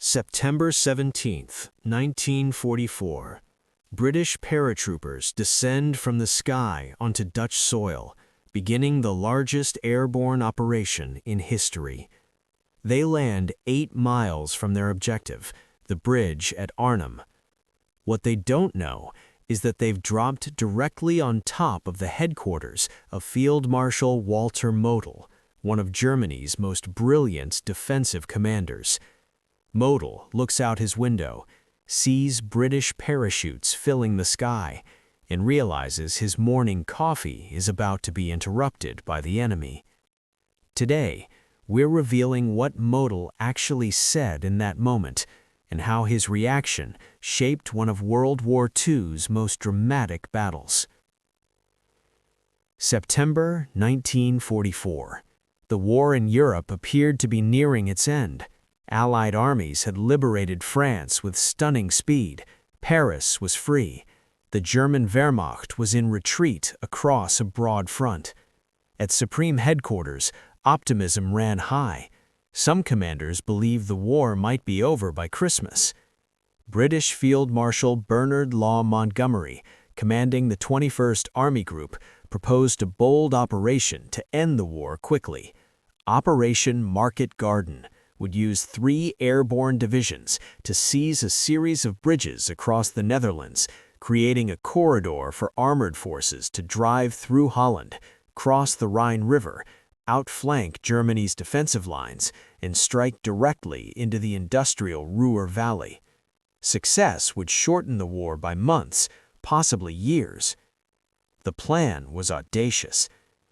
September 17, 1944. British paratroopers descend from the sky onto Dutch soil, beginning the largest airborne operation in history. They land 8 miles from their objective, the bridge at Arnhem. What they don't know is that they've dropped directly on top of the headquarters of Field Marshal Walter Model, one of Germany's most brilliant defensive commanders. Model looks out his window, sees British parachutes filling the sky, and realizes his morning coffee is about to be interrupted by the enemy. Today, we're revealing what Model actually said in that moment and how his reaction shaped one of World War II's most dramatic battles. September 1944. The war in Europe appeared to be nearing its end. Allied armies had liberated France with stunning speed. Paris was free. The German Wehrmacht was in retreat across a broad front. At Supreme Headquarters, optimism ran high. Some commanders believed the war might be over by Christmas. British Field Marshal Bernard Law Montgomery, commanding the 21st Army Group, proposed a bold operation to end the war quickly. Operation Market Garden would use 3 airborne divisions to seize a series of bridges across the Netherlands, creating a corridor for armored forces to drive through Holland, cross the Rhine River, outflank Germany's defensive lines, and strike directly into the industrial Ruhr Valley. Success would shorten the war by months, possibly years. The plan was audacious.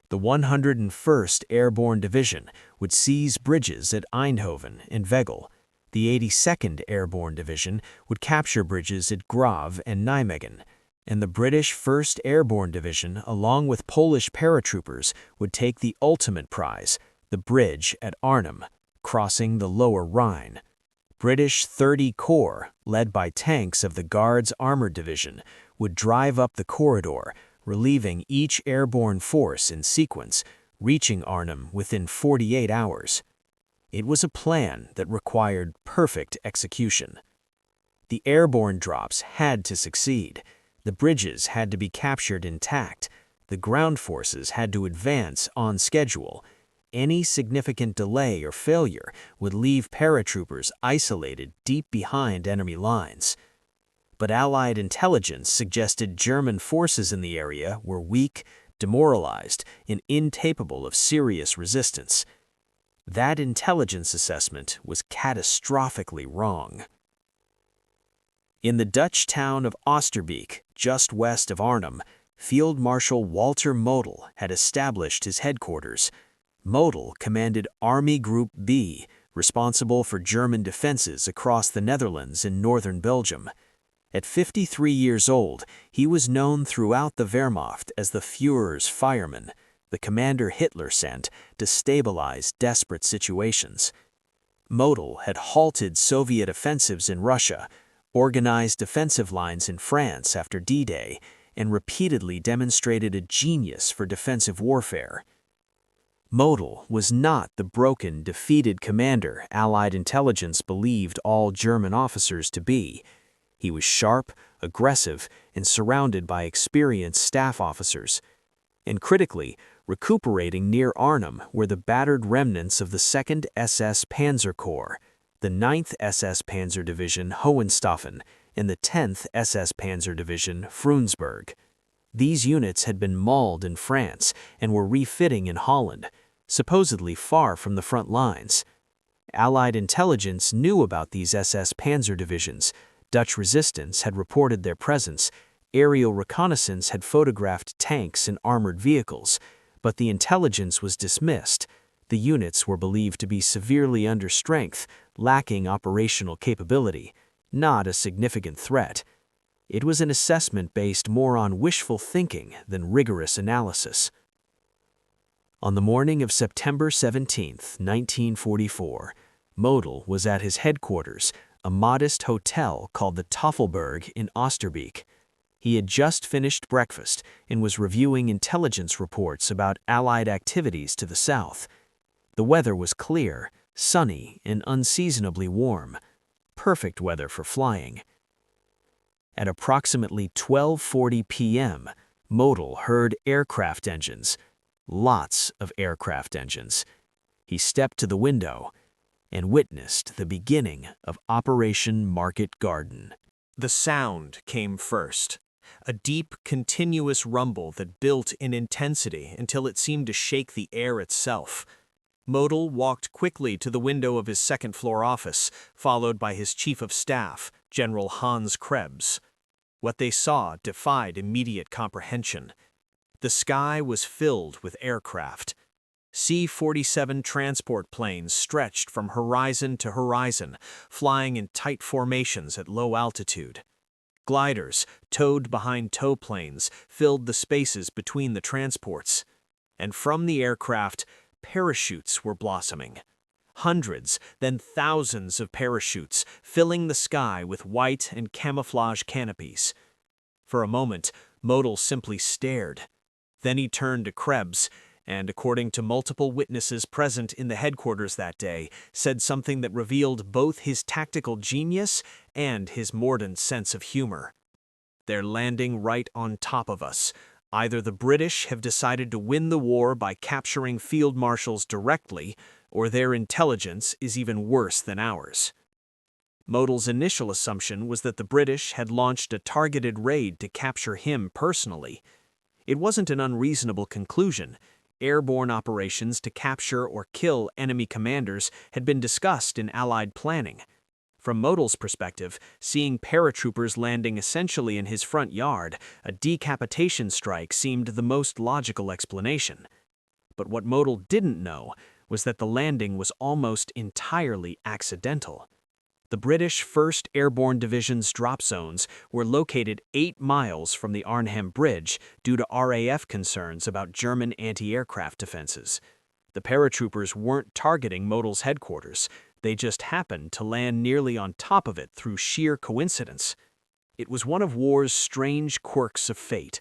The 101st Airborne Division would seize bridges at Eindhoven and Veghel. The 82nd Airborne Division would capture bridges at Grave and Nijmegen. And the British 1st Airborne Division, along with Polish paratroopers, would take the ultimate prize, the bridge at Arnhem, crossing the lower Rhine. British 30 Corps, led by tanks of the Guards Armored Division, would drive up the corridor, relieving each airborne force in sequence, reaching Arnhem within 48 hours. It was a plan that required perfect execution. The airborne drops had to succeed. The bridges had to be captured intact. The ground forces had to advance on schedule. Any significant delay or failure would leave paratroopers isolated deep behind enemy lines. But Allied intelligence suggested German forces in the area were weak, demoralized, and incapable of serious resistance. That intelligence assessment was catastrophically wrong. In the Dutch town of Oosterbeek, just west of Arnhem, Field Marshal Walter Model had established his headquarters. Model commanded Army Group B, responsible for German defenses across the Netherlands and northern Belgium. At 53 years old, he was known throughout the Wehrmacht as the Führer's Fireman, the commander Hitler sent to stabilize desperate situations. Model had halted Soviet offensives in Russia, organized defensive lines in France after D-Day, and repeatedly demonstrated a genius for defensive warfare. Model was not the broken, defeated commander Allied intelligence believed all German officers to be. He was sharp, aggressive, and surrounded by experienced staff officers. And critically, recuperating near Arnhem were the battered remnants of the 2nd SS Panzer Corps, the 9th SS Panzer Division Hohenstaufen, and the 10th SS Panzer Division Frundsberg. These units had been mauled in France and were refitting in Holland, supposedly far from the front lines. Allied intelligence knew about these SS Panzer divisions. Dutch resistance had reported their presence. Aerial reconnaissance had photographed tanks and armored vehicles, but the intelligence was dismissed. The units were believed to be severely under strength, lacking operational capability, not a significant threat. It was an assessment based more on wishful thinking than rigorous analysis. On the morning of September 17, 1944, Model was at his headquarters, a modest hotel called the Tafelberg in Oosterbeek. He had just finished breakfast and was reviewing intelligence reports about Allied activities to the south. The weather was clear, sunny, and unseasonably warm. perfect weather for flying. At approximately 12:40 p.m., Model heard aircraft engines. Lots of aircraft engines. He stepped to the window and witnessed the beginning of Operation Market Garden. The sound came first, a deep, continuous rumble that built in intensity until it seemed to shake the air itself. Model walked quickly to the window of his second-floor office, followed by his chief of staff, General Hans Krebs. What they saw defied immediate comprehension. The sky was filled with aircraft. C-47 transport planes stretched from horizon to horizon, flying in tight formations at low altitude. Gliders, towed behind tow planes, filled the spaces between the transports. And from the aircraft, parachutes were blossoming. Hundreds, then thousands of parachutes, filling the sky with white and camouflage canopies. For a moment, Model simply stared. Then he turned to Krebs, and according to multiple witnesses present in the headquarters that day, said something that revealed both his tactical genius and his mordant sense of humor. "They're landing right on top of us. Either the British have decided to win the war by capturing field marshals directly, or their intelligence is even worse than ours." Model's initial assumption was that the British had launched a targeted raid to capture him personally. It wasn't an unreasonable conclusion. Airborne operations to capture or kill enemy commanders had been discussed in Allied planning. From Model's perspective, seeing paratroopers landing essentially in his front yard, a decapitation strike seemed the most logical explanation. But what Model didn't know was that the landing was almost entirely accidental. The British 1st Airborne Division's drop zones were located 8 miles from the Arnhem Bridge due to RAF concerns about German anti-aircraft defenses. The paratroopers weren't targeting Model's headquarters. They just happened to land nearly on top of it through sheer coincidence. It was one of war's strange quirks of fate.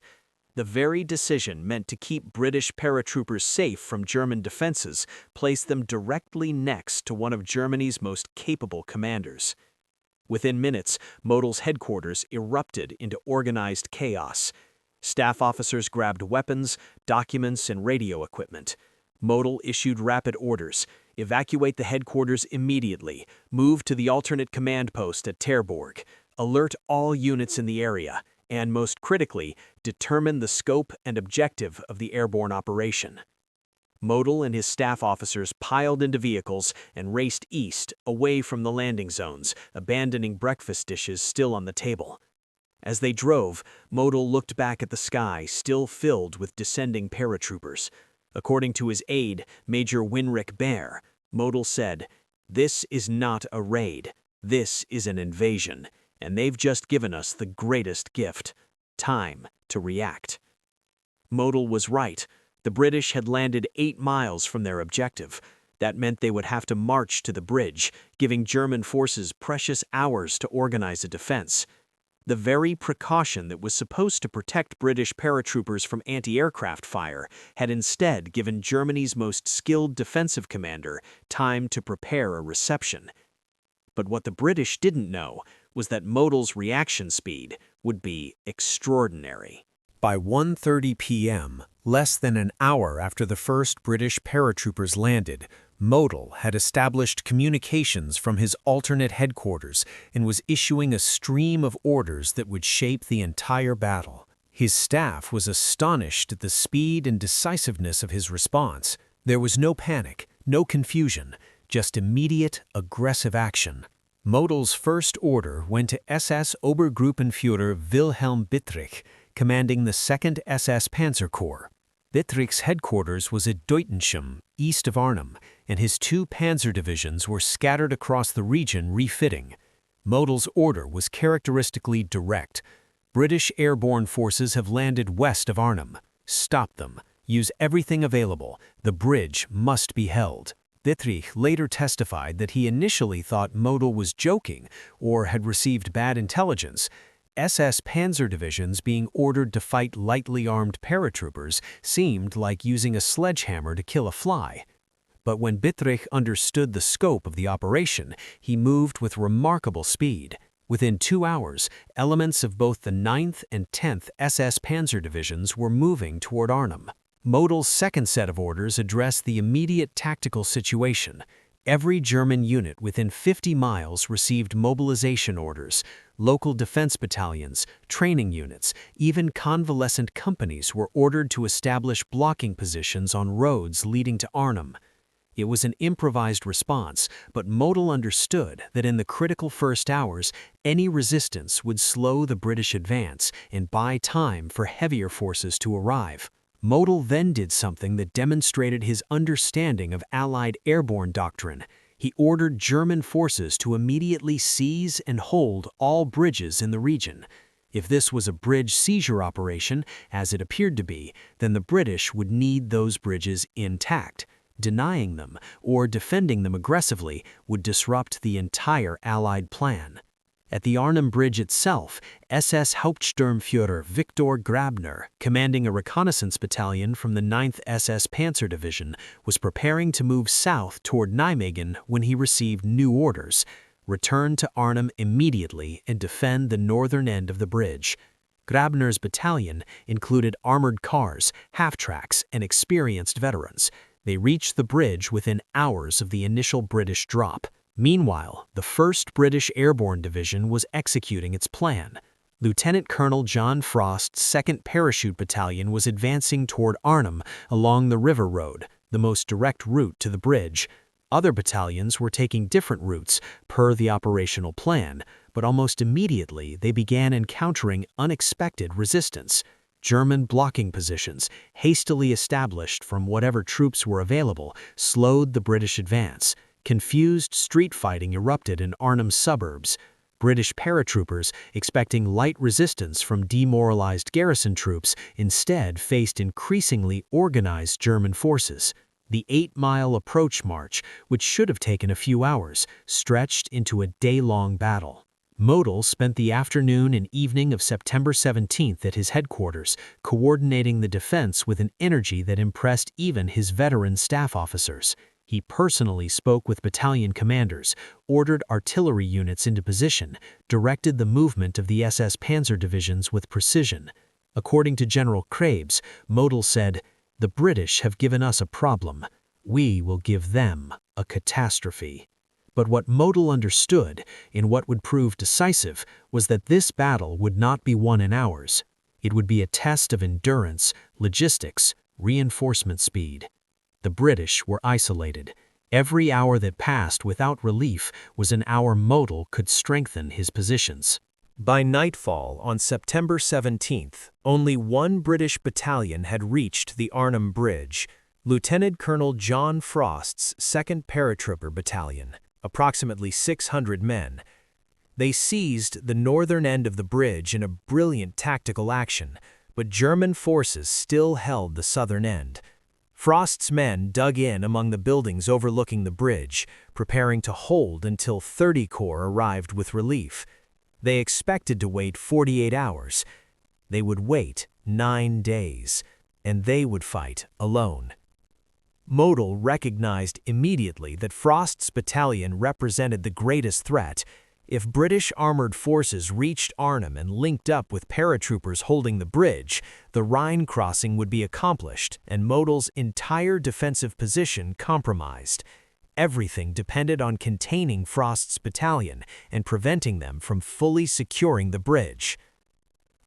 The very decision meant to keep British paratroopers safe from German defenses placed them directly next to one of Germany's most capable commanders. Within minutes, Model's headquarters erupted into organized chaos. Staff officers grabbed weapons, documents, and radio equipment. Model issued rapid orders: evacuate the headquarters immediately, move to the alternate command post at Terborg, alert all units in the area, and most critically, determine the scope and objective of the airborne operation. Model and his staff officers piled into vehicles and raced east, away from the landing zones, abandoning breakfast dishes still on the table. As they drove, Model looked back at the sky, still filled with descending paratroopers. According to his aide, Major Winrick Bear, Model said, "This is not a raid. This is an invasion. And they've just given us the greatest gift: time to react." Model was right. The British had landed 8 miles from their objective. That meant they would have to march to the bridge, giving German forces precious hours to organize a defense. The very precaution that was supposed to protect British paratroopers from anti-aircraft fire had instead given Germany's most skilled defensive commander time to prepare a reception. But what the British didn't know was that Model's reaction speed would be extraordinary. By 1:30 p.m., less than an hour after the first British paratroopers landed, Model had established communications from his alternate headquarters and was issuing a stream of orders that would shape the entire battle. His staff was astonished at the speed and decisiveness of his response. There was no panic, no confusion, just immediate, aggressive action. Model's first order went to SS Obergruppenführer Wilhelm Bittrich, commanding the 2nd SS Panzer Corps. Bittrich's headquarters was at Deutensham, east of Arnhem, and his 2 panzer divisions were scattered across the region refitting. Model's order was characteristically direct. British airborne forces have landed west of Arnhem. Stop them. Use everything available. The bridge must be held. Bittrich later testified that he initially thought Model was joking or had received bad intelligence. SS Panzer divisions being ordered to fight lightly armed paratroopers seemed like using a sledgehammer to kill a fly. But when Bittrich understood the scope of the operation, he moved with remarkable speed. Within 2 hours, elements of both the 9th and 10th SS Panzer divisions were moving toward Arnhem. Model's second set of orders addressed the immediate tactical situation. Every German unit within 50 miles received mobilization orders. Local defense battalions, training units, even convalescent companies were ordered to establish blocking positions on roads leading to Arnhem. It was an improvised response, but Model understood that in the critical first hours, any resistance would slow the British advance and buy time for heavier forces to arrive. Model then did something that demonstrated his understanding of Allied airborne doctrine. He ordered German forces to immediately seize and hold all bridges in the region. If this was a bridge seizure operation, as it appeared to be, then the British would need those bridges intact. Denying them or defending them aggressively would disrupt the entire Allied plan. At the Arnhem Bridge itself, SS Hauptsturmführer Viktor Grabner, commanding a reconnaissance battalion from the 9th SS Panzer Division, was preparing to move south toward Nijmegen when he received new orders: return to Arnhem immediately and defend the northern end of the bridge. Grabner's battalion included armored cars, half-tracks, and experienced veterans. They reached the bridge within hours of the initial British drop. Meanwhile, the 1st British Airborne Division was executing its plan. Lieutenant Colonel John Frost's 2nd Parachute Battalion was advancing toward Arnhem along the river road, the most direct route to the bridge. Other battalions were taking different routes per the operational plan, but almost immediately they began encountering unexpected resistance. German blocking positions, hastily established from whatever troops were available, slowed the British advance. Confused street fighting erupted in Arnhem's suburbs. British paratroopers, expecting light resistance from demoralized garrison troops, instead faced increasingly organized German forces. The 8-mile approach march, which should have taken a few hours, stretched into a day-long battle. Model spent the afternoon and evening of September 17th at his headquarters, coordinating the defense with an energy that impressed even his veteran staff officers. He personally spoke with battalion commanders, ordered artillery units into position, directed the movement of the SS Panzer divisions with precision. According to General Krebs, Model said, "The British have given us a problem. We will give them a catastrophe." But what Model understood, in what would prove decisive, was that this battle would not be won in hours. It would be a test of endurance, logistics, reinforcement speed. The British were isolated. Every hour that passed without relief was an hour Model could strengthen his positions. By nightfall on September 17th, only one British battalion had reached the Arnhem Bridge, Lieutenant Colonel John Frost's 2nd Paratrooper Battalion, approximately 600 men. They seized the northern end of the bridge in a brilliant tactical action, but German forces still held the southern end. Frost's men dug in among the buildings overlooking the bridge, preparing to hold until 30 Corps arrived with relief. They expected to wait 48 hours. They would wait 9 days, and they would fight alone. Model recognized immediately that Frost's battalion represented the greatest threat. If British armored forces reached Arnhem and linked up with paratroopers holding the bridge, the Rhine crossing would be accomplished and Model's entire defensive position compromised. Everything depended on containing Frost's battalion and preventing them from fully securing the bridge.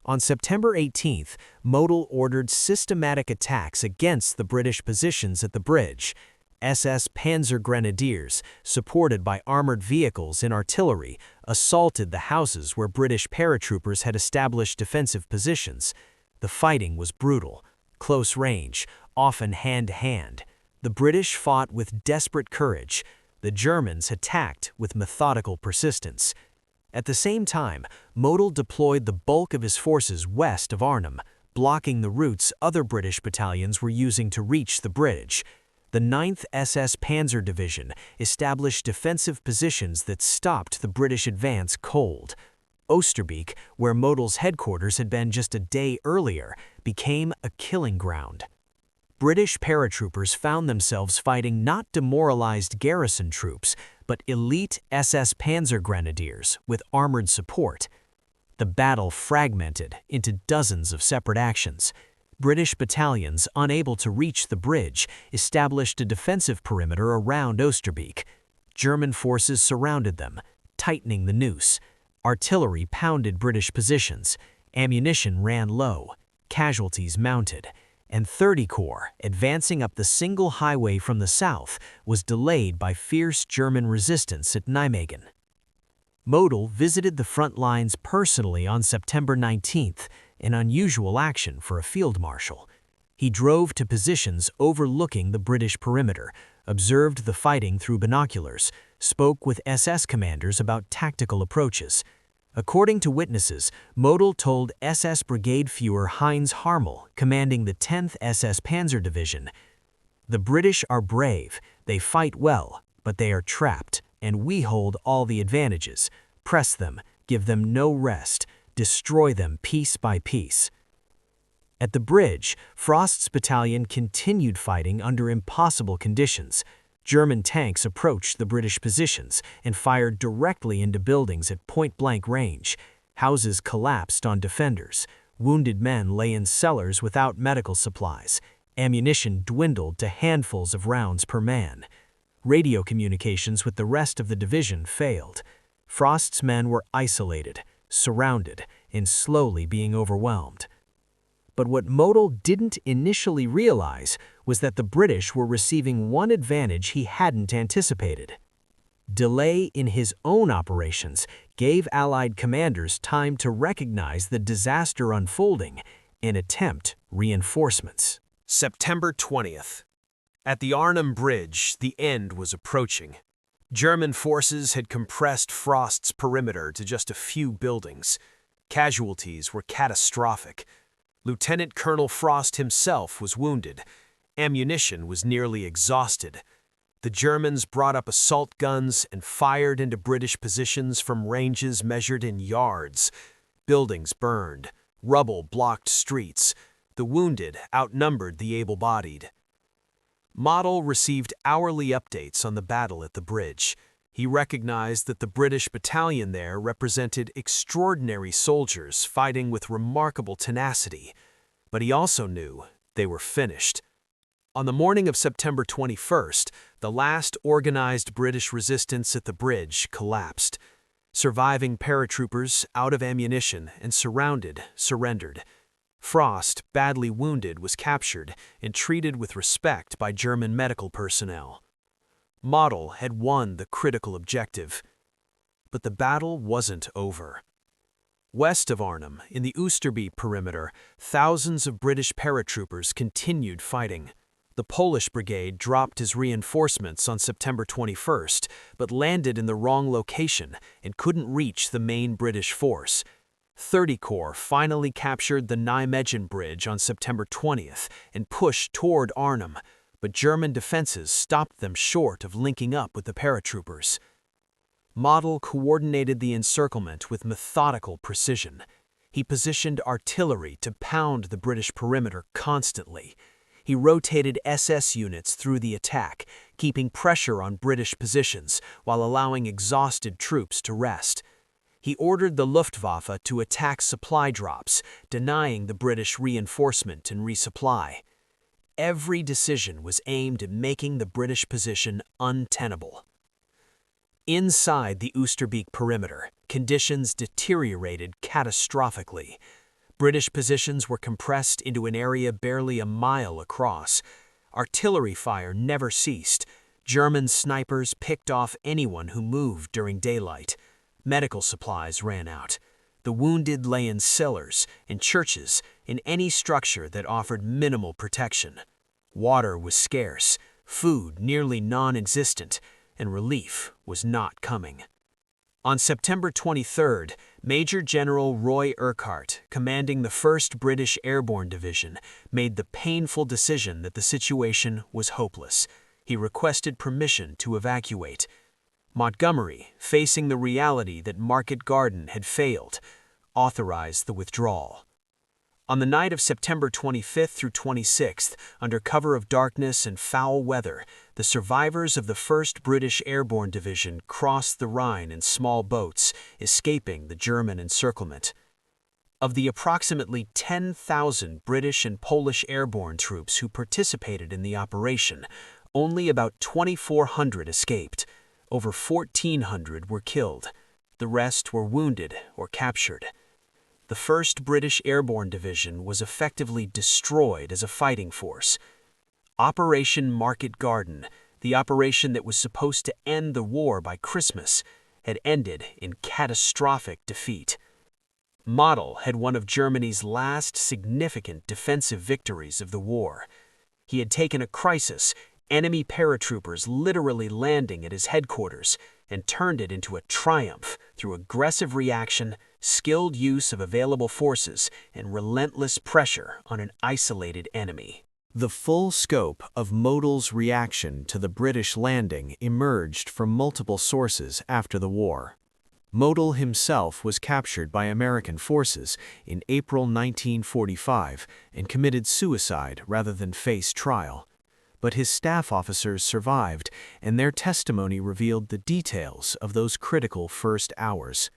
On September 18th, Model ordered systematic attacks against the British positions at the bridge. SS Panzer Grenadiers, supported by armored vehicles and artillery, assaulted the houses where British paratroopers had established defensive positions. The fighting was brutal, close range, often hand-to-hand. The British fought with desperate courage. The Germans attacked with methodical persistence. At the same time, Model deployed the bulk of his forces west of Arnhem, blocking the routes other British battalions were using to reach the bridge. The 9th SS Panzer Division established defensive positions that stopped the British advance cold. Oosterbeek, where Model's headquarters had been just a day earlier, became a killing ground. British paratroopers found themselves fighting not demoralized garrison troops, but elite SS Panzer grenadiers with armored support. The battle fragmented into dozens of separate actions. British battalions, unable to reach the bridge, established a defensive perimeter around Oosterbeek. German forces surrounded them, tightening the noose. Artillery pounded British positions. Ammunition ran low. Casualties mounted. And 30 Corps, advancing up the single highway from the south, was delayed by fierce German resistance at Nijmegen. Model visited the front lines personally on September 19th, an unusual action for a field marshal. He drove to positions overlooking the British perimeter, observed the fighting through binoculars, spoke with SS commanders about tactical approaches. According to witnesses, Model told SS Brigade Führer Heinz Harmel, commanding the 10th SS Panzer Division, "The British are brave, they fight well, but they are trapped, and we hold all the advantages. Press them, give them no rest, destroy them piece by piece." At the bridge, Frost's battalion continued fighting under impossible conditions. German tanks approached the British positions and fired directly into buildings at point-blank range. Houses collapsed on defenders. Wounded men lay in cellars without medical supplies. Ammunition dwindled to handfuls of rounds per man. Radio communications with the rest of the division failed. Frost's men were isolated, surrounded, and slowly being overwhelmed. But what Model didn't initially realize was that the British were receiving one advantage he hadn't anticipated. Delay in his own operations gave Allied commanders time to recognize the disaster unfolding and attempt reinforcements. September 20th. At the Arnhem Bridge, the end was approaching. German forces had compressed Frost's perimeter to just a few buildings. Casualties were catastrophic. Lieutenant Colonel Frost himself was wounded. Ammunition was nearly exhausted. The Germans brought up assault guns and fired into British positions from ranges measured in yards. Buildings burned. Rubble blocked streets. The wounded outnumbered the able-bodied. Model received hourly updates on the battle at the bridge. He recognized that the British battalion there represented extraordinary soldiers fighting with remarkable tenacity, but he also knew they were finished. On the morning of September 21st, the last organized British resistance at the bridge collapsed. Surviving paratroopers, out of ammunition and surrounded, surrendered. Frost, badly wounded, was captured and treated with respect by German medical personnel. Model had won the critical objective. But the battle wasn't over. West of Arnhem, in the Oosterbeek perimeter, thousands of British paratroopers continued fighting. The Polish brigade dropped his reinforcements on September 21st, but landed in the wrong location and couldn't reach the main British force. 30 Corps finally captured the Nijmegen Bridge on September 20th and pushed toward Arnhem, but German defenses stopped them short of linking up with the paratroopers. Model coordinated the encirclement with methodical precision. He positioned artillery to pound the British perimeter constantly. He rotated SS units through the attack, keeping pressure on British positions while allowing exhausted troops to rest. He ordered the Luftwaffe to attack supply drops, denying the British reinforcement and resupply. Every decision was aimed at making the British position untenable. Inside the Oosterbeek perimeter, conditions deteriorated catastrophically. British positions were compressed into an area barely a mile across. Artillery fire never ceased. German snipers picked off anyone who moved during daylight. Medical supplies ran out. The wounded lay in cellars, in churches, in any structure that offered minimal protection. Water was scarce, food nearly non-existent, and relief was not coming. On September 23rd, Major General Roy Urquhart, commanding the 1st British Airborne Division, made the painful decision that the situation was hopeless. He requested permission to evacuate. Montgomery, facing the reality that Market Garden had failed, authorized the withdrawal. On the night of September 25th through 26th, under cover of darkness and foul weather, the survivors of the 1st British Airborne Division crossed the Rhine in small boats, escaping the German encirclement. Of the approximately 10,000 British and Polish airborne troops who participated in the operation, only about 2,400 escaped. Over 1,400 were killed. The rest were wounded or captured. The 1st British Airborne Division was effectively destroyed as a fighting force. Operation Market Garden, the operation that was supposed to end the war by Christmas, had ended in catastrophic defeat. Model had one of Germany's last significant defensive victories of the war. He had taken a crisis, enemy paratroopers literally landing at his headquarters, and turned it into a triumph through aggressive reaction, skilled use of available forces, and relentless pressure on an isolated enemy. The full scope of Model's reaction to the British landing emerged from multiple sources after the war. Model himself was captured by American forces in April 1945 and committed suicide rather than face trial. But his staff officers survived, and their testimony revealed the details of those critical first hours.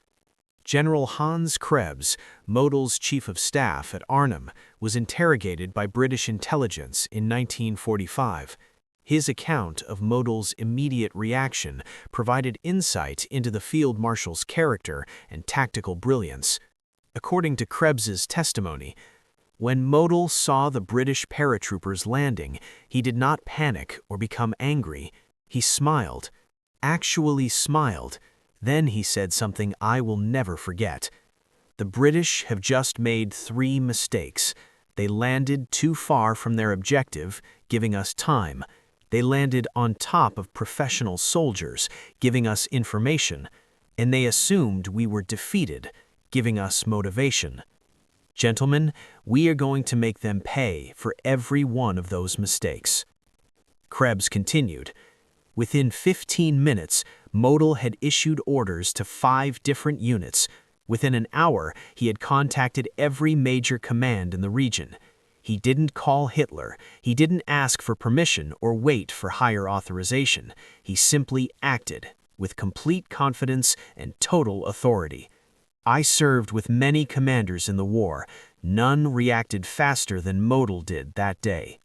General Hans Krebs, Model's chief of staff at Arnhem, was interrogated by British intelligence in 1945. His account of Model's immediate reaction provided insight into the field marshal's character and tactical brilliance. According to Krebs's testimony, when Model saw the British paratroopers landing, he did not panic or become angry. He smiled, actually smiled. Then he said something I will never forget. The British have just made 3 mistakes. They landed too far from their objective, giving us time. They landed on top of professional soldiers, giving us information. And they assumed we were defeated, giving us motivation. Gentlemen, we are going to make them pay for every one of those mistakes. Krebs continued. Within 15 minutes, Model had issued orders to 5 different units. Within an hour, he had contacted every major command in the region. He didn't call Hitler. He didn't ask for permission or wait for higher authorization. He simply acted with complete confidence and total authority. I served with many commanders in the war. None reacted faster than Model did that day.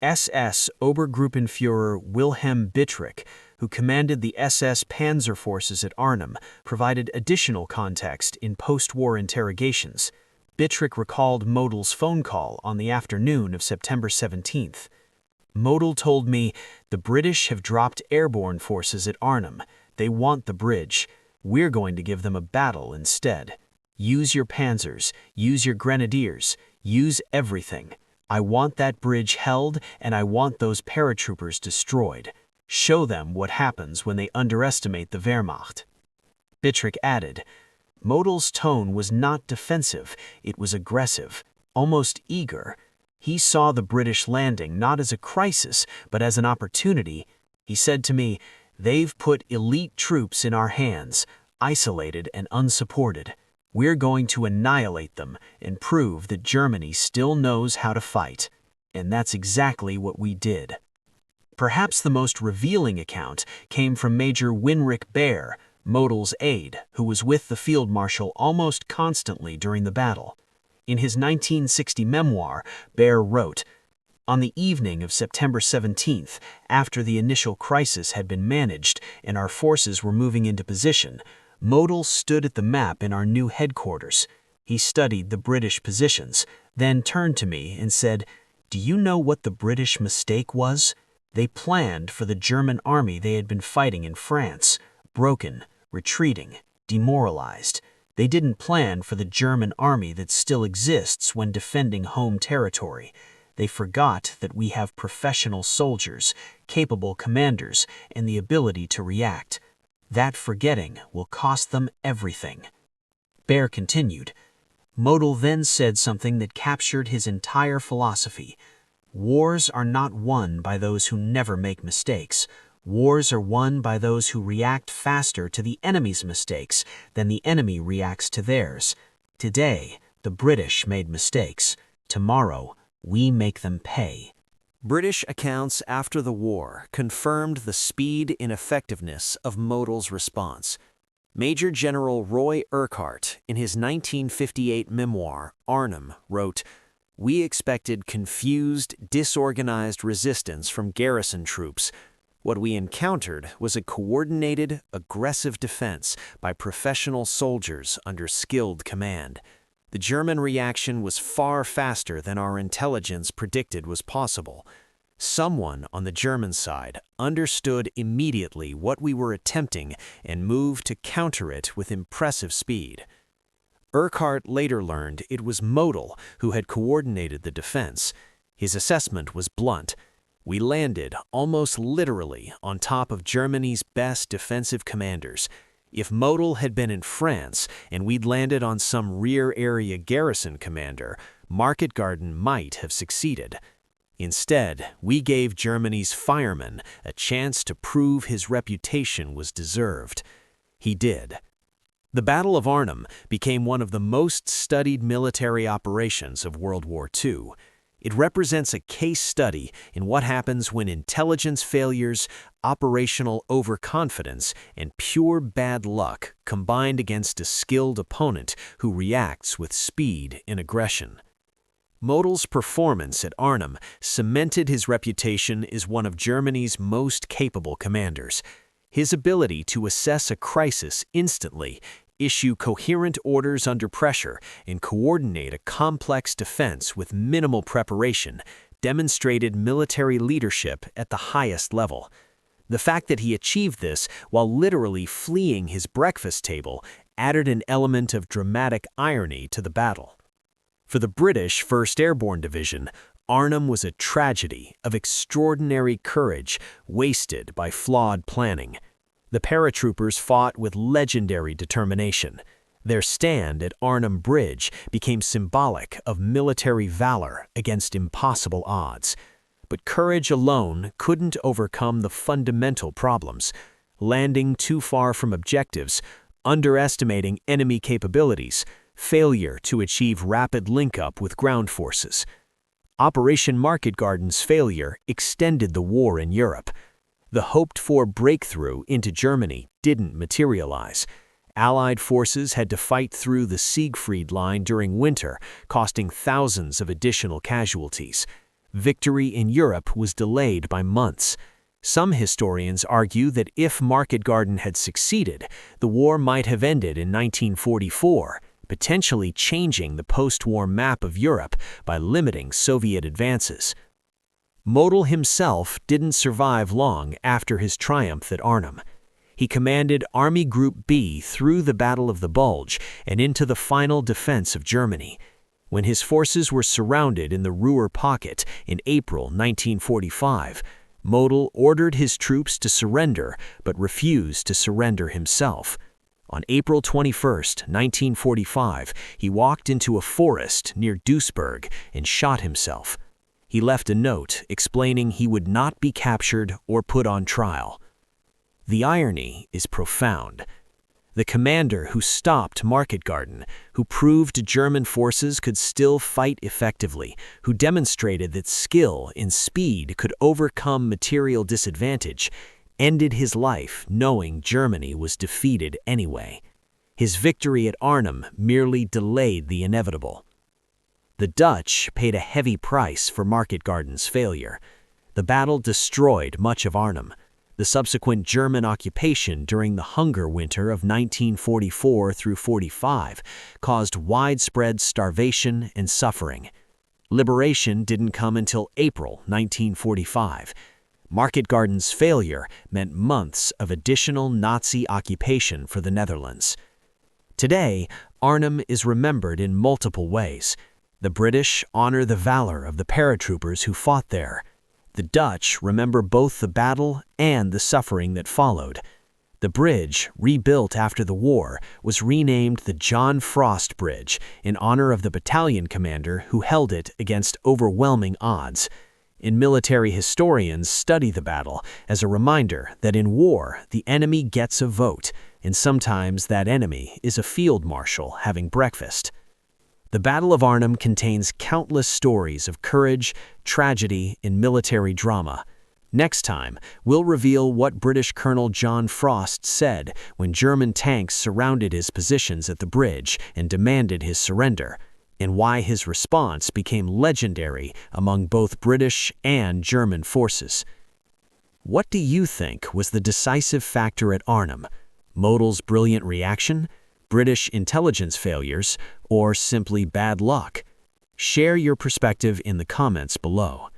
SS Obergruppenführer Wilhelm Bittrich, who commanded the SS Panzer forces at Arnhem, provided additional context in post-war interrogations. Bittrich recalled Model's phone call on the afternoon of September 17th. Model told me, "The British have dropped airborne forces at Arnhem. They want the bridge. We're going to give them a battle instead. Use your panzers, use your grenadiers, use everything. I want that bridge held, and I want those paratroopers destroyed. Show them what happens when they underestimate the Wehrmacht." Bittrich added, Model's tone was not defensive, it was aggressive, almost eager. He saw the British landing not as a crisis, but as an opportunity. He said to me, "They've put elite troops in our hands, isolated and unsupported. We're going to annihilate them and prove that Germany still knows how to fight." And that's exactly what we did. Perhaps the most revealing account came from Major Winrich Baer, Model's aide, who was with the Field Marshal almost constantly during the battle. In his 1960 memoir, Baer wrote, "On the evening of September 17th, after the initial crisis had been managed and our forces were moving into position, Model stood at the map in our new headquarters. He studied the British positions, then turned to me and said, 'Do you know what the British mistake was? They planned for the German army they had been fighting in France, broken, retreating, demoralized. They didn't plan for the German army that still exists when defending home territory. They forgot that we have professional soldiers, capable commanders, and the ability to react. That forgetting will cost them everything." Baer continued, Model then said something that captured his entire philosophy. "Wars are not won by those who never make mistakes. Wars are won by those who react faster to the enemy's mistakes than the enemy reacts to theirs. Today, The British made mistakes. Tomorrow, we make them pay. British accounts after the war confirmed the speed and effectiveness of Model's response. Major General Roy Urquhart, in his 1958 memoir, Arnhem, wrote, "We expected confused, disorganized resistance from garrison troops. What we encountered was a coordinated, aggressive defense by professional soldiers under skilled command. The German reaction was far faster than our intelligence predicted was possible. Someone on the German side understood immediately what we were attempting and moved to counter it with impressive speed." Urquhart later learned it was Model who had coordinated the defense. His assessment was blunt. "We landed, almost literally, on top of Germany's best defensive commanders. If Model had been in France and we'd landed on some rear area garrison commander, Market Garden might have succeeded. Instead, we gave Germany's Fireman a chance to prove his reputation was deserved." He did. The Battle of Arnhem became one of the most studied military operations of World War II. It represents a case study in what happens when intelligence failures, operational overconfidence, and pure bad luck combined against a skilled opponent who reacts with speed and aggression. Model's performance at Arnhem cemented his reputation as one of Germany's most capable commanders. His ability to assess a crisis instantly, issue coherent orders under pressure, and coordinate a complex defense with minimal preparation demonstrated military leadership at the highest level. The fact that he achieved this while literally fleeing his breakfast table added an element of dramatic irony to the battle. For the British 1st Airborne Division, Arnhem was a tragedy of extraordinary courage wasted by flawed planning. The paratroopers fought with legendary determination. Their stand at Arnhem Bridge became symbolic of military valor against impossible odds. But courage alone couldn't overcome the fundamental problems: landing too far from objectives, underestimating enemy capabilities, failure to achieve rapid link-up with ground forces. Operation Market Garden's failure extended the war in Europe. The hoped-for breakthrough into Germany didn't materialize. Allied forces had to fight through the Siegfried Line during winter, costing thousands of additional casualties. Victory in Europe was delayed by months. Some historians argue that if Market Garden had succeeded, the war might have ended in 1944, potentially changing the post-war map of Europe by limiting Soviet advances. Model himself didn't survive long after his triumph at Arnhem. He commanded Army Group B through the Battle of the Bulge and into the final defense of Germany. When his forces were surrounded in the Ruhr Pocket in April 1945, Model ordered his troops to surrender but refused to surrender himself. On April 21, 1945, he walked into a forest near Duisburg and shot himself. He left a note explaining he would not be captured or put on trial. The irony is profound. The commander who stopped Market Garden, who proved German forces could still fight effectively, who demonstrated that skill and speed could overcome material disadvantage, ended his life knowing Germany was defeated anyway. His victory at Arnhem merely delayed the inevitable. The Dutch paid a heavy price for Market Garden's failure. The battle destroyed much of Arnhem. The subsequent German occupation during the Hunger Winter of 1944 through 45 caused widespread starvation and suffering. Liberation didn't come until April 1945. Market Garden's failure meant months of additional Nazi occupation for the Netherlands. Today, Arnhem is remembered in multiple ways. The British honor the valor of the paratroopers who fought there. The Dutch remember both the battle and the suffering that followed. The bridge, rebuilt after the war, was renamed the John Frost Bridge in honor of the battalion commander who held it against overwhelming odds. And military historians study the battle as a reminder that in war, the enemy gets a vote, and sometimes that enemy is a field marshal having breakfast. The Battle of Arnhem contains countless stories of courage, tragedy, and military drama. Next time, we'll reveal what British Colonel John Frost said when German tanks surrounded his positions at the bridge and demanded his surrender, and why his response became legendary among both British and German forces. What do you think was the decisive factor at Arnhem? Model's brilliant reaction, British intelligence failures, or simply bad luck? Share your perspective in the comments below.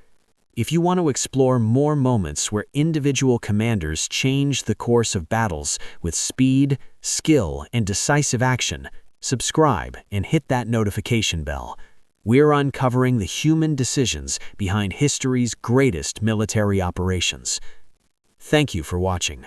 If you want to explore more moments where individual commanders change the course of battles with speed, skill, and decisive action, subscribe and hit that notification bell. We're uncovering the human decisions behind history's greatest military operations. Thank you for watching.